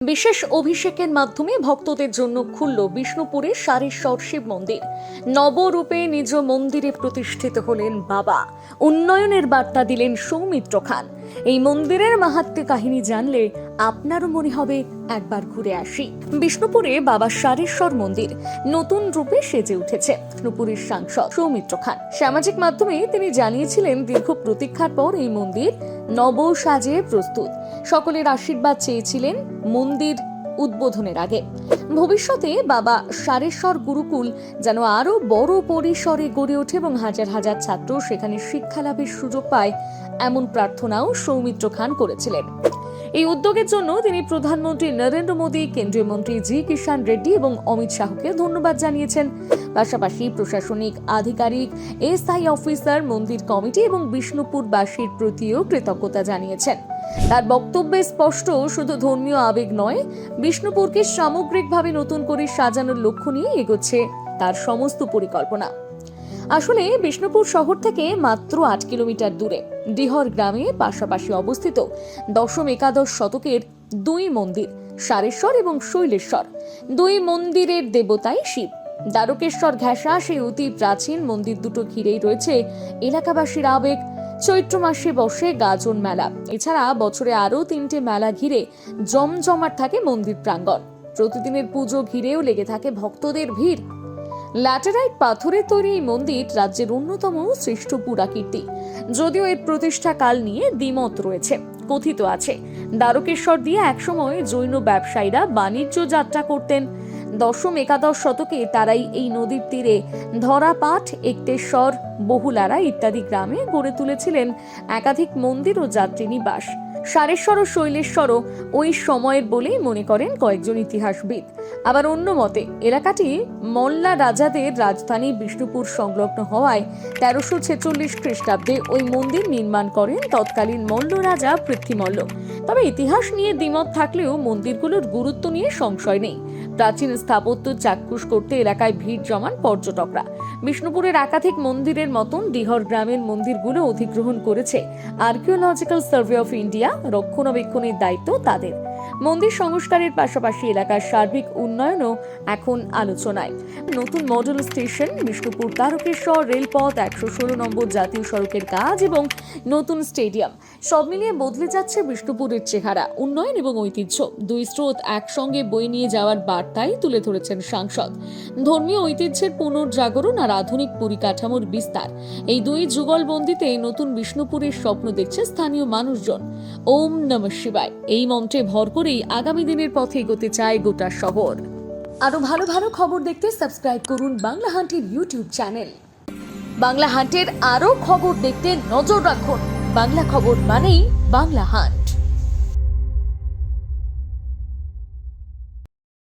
বিশেষ অভিষেকের মাধ্যমে ভক্তদের জন্য খুলল বিষ্ণুপুরের সারেশ্বর শিব মন্দির। নবরূপে নিজ মন্দিরে প্রতিষ্ঠিত হলেন বাবা। উন্নয়নের বার্তা দিলেন সৌমিত্র খান। এই মন্দিরের মাহাত্ম্য কাহিনী জানলে আপনারও মনে হবে একবার ঘুরে আসি। বিষ্ণুপুরে বাবা সারেশ্বর মন্দির নতুন রূপে সেজে উঠেছে। বিষ্ণুপুরের সাংসদ সৌমিত্র খান সামাজিক মাধ্যমে তিনি জানিয়েছিলেন, দীর্ঘ প্রতীক্ষার পর এই মন্দির নব সাজে প্রস্তুত। সকলের আশীর্বাদ চেয়েছিলেন মন্দির উদ্বোধনের আগে। ভবিষ্যতে বাবা সারেশ্বর গুরুকুল যেন আরো বড় পরিসরে গড়ে ওঠে এবং হাজার হাজার ছাত্র সেখানে শিক্ষা লাভের সুযোগ পায়, এমন প্রার্থনাও সৌমিত্র খান করেছিলেন। এই উদ্যোগের জন্য তিনি প্রধানমন্ত্রী নরেন্দ্র মোদী, কেন্দ্রীয় মন্ত্রী জি কিষাণ রেড্ডি এবং অমিত শাহকে ধন্যবাদ জানিয়েছেন। পাশাপাশি প্রশাসনিক আধিকারিক, এসআই অফিসার, মন্দির কমিটি এবং বিষ্ণুপুরবাসীর প্রতিও কৃতজ্ঞতা জানিয়েছেন। তার বক্তব্যে স্পষ্ট, শুধু ধর্মীয় আবেগ নয়, বিষ্ণুপুরকে সামগ্রিকভাবে নতুন করে সাজানোর লক্ষ্য নিয়ে এগোচ্ছে তার সমস্ত পরিকল্পনা। আসলে বিষ্ণুপুর শহর থেকে মাত্র 8 কিলোমিটার দূরে ডিহর গ্রামে পাশাপাশি অবস্থিত দশম একাদশ শতকের দুই মন্দির সারেশ্বর এবং শৈলেশ্বর। দুই মন্দিরের দেবতাই শিব। দ্বারকেশ্বর ঘেঁষা সেই অতি প্রাচীন মন্দির দুটো ঘিরেই রয়েছে এলাকাবাসীর আবেগ। চৈত্র মাসে বসে গাজন মেলা, এছাড়া বছরে আরো 3টে মেলা ঘিরে জমজমাট থাকে মন্দির প্রাঙ্গণ। প্রতিদিনের পুজো ঘিরেও লেগে থাকে ভক্তদের ভিড়। ল্যাটেরাইট পাথরের তৈরি এই মন্দির রাজ্যের অন্যতম শ্রেষ্ঠ পুরাকীর্তি। যদিও এর প্রতিষ্ঠা কাল নিয়ে দ্বিমত রয়েছে। কথিত আছে, দ্বারকেশ্বর দিয়ে একসময় জৈন ব্যবসায়ীরা বাণিজ্য যাত্রা করতেন। দশম একাদশ শতকে তারাই এই নদীর তীরে ধরাপাট, একটেশ্বর, বহুলারা ইত্যাদি গ্রামে গড়ে তুলেছিলেন একাধিক মন্দির ও যাত্রী নিবাস। সারেশ্বর ও শৈলেশ্বরও ওই সময়ের বলেই মনে করেন কয়েকজন ইতিহাসবিদ। আবার অন্য মতে এলাকাটি মল্লা রাজাদের রাজধানী বিষ্ণুপুর সংলগ্ন হওয়ায় 1346 খ্রিস্টাব্দে ওই মন্দির নির্মাণ করেন তৎকালীন মল্ল রাজা পৃথ্বীমল্ল। তবে ইতিহাস নিয়ে দ্বিমত থাকলেও মন্দিরগুলোর গুরুত্ব নিয়ে সংশয় নেই। প্রাচীন স্থাপত্য চাক্ষুষ করতে এলাকায় ভিড় জমান পর্যটকরা। বিষ্ণুপুরের একাধিক মন্দিরের মতন ডিহর গ্রামের মন্দিরগুলো অধিগ্রহণ করেছে আর্কিওলজিক্যাল সার্ভে অফ ইন্ডিয়া। রক্ষণাবেক্ষণের দায়িত্ব তাদের। মন্দির সংস্কারের পাশাপাশি এলাকার সার্বিক উন্নয়নও এখন আলোচনায়। নতুন মডেল স্টেশন, বিষ্ণুপুর দ্বারকেশ্বর রেলপথ, 116 নম্বর জাতীয় সড়কের কাজ এবং নতুন স্টেডিয়াম, সব মিলিয়ে বদলে যাচ্ছে বিষ্ণুপুরের চেহারা। উন্নয়ন এবং ঐতিহ্য দুই স্রোত একসঙ্গে বয়ে নিয়ে যাওয়ার বার্তাই তুলে ধরেছেন সাংসদ। ধর্মীয় ঐতিহ্যের পুনর্জাগরণ আর আধুনিক পরিকাঠামোর বিস্তার, এই দুই যুগলবন্দিতে নতুন বিষ্ণুপুরের স্বপ্ন দেখছে স্থানীয় মানুষজন। ওম নমঃ শিবায় এই মন্ত্রে ভর করেই আগামী দিনের পথে এগোতে চায় গোটা শহর। আরো ভালো ভালো খবর দেখতে সাবস্ক্রাইব করুন বাংলা হান্টের ইউটিউব চ্যানেল। বাংলা হান্টের আরো খবর দেখতে নজর রাখুন। বাংলা খবর মানেই বাংলা হান্ট।